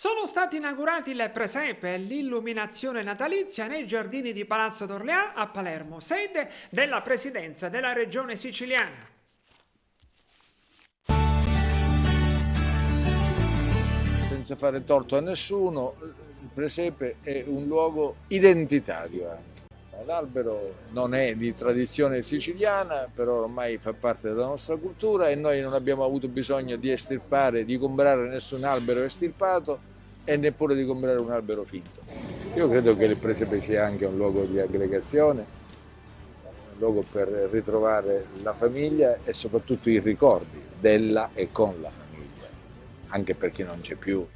Sono stati inaugurati le presepe e l'illuminazione natalizia nei giardini di Palazzo d'Orléans a Palermo, sede della Presidenza della Regione Siciliana. Senza fare torto a nessuno, il presepe è un luogo identitario anche. L'albero non è di tradizione siciliana, però ormai fa parte della nostra cultura e noi non abbiamo avuto bisogno di estirpare, di comprare nessun albero estirpato e neppure di comprare un albero finto. Io credo che il presepe sia anche un luogo di aggregazione, un luogo per ritrovare la famiglia e soprattutto i ricordi della e con la famiglia, anche per chi non c'è più.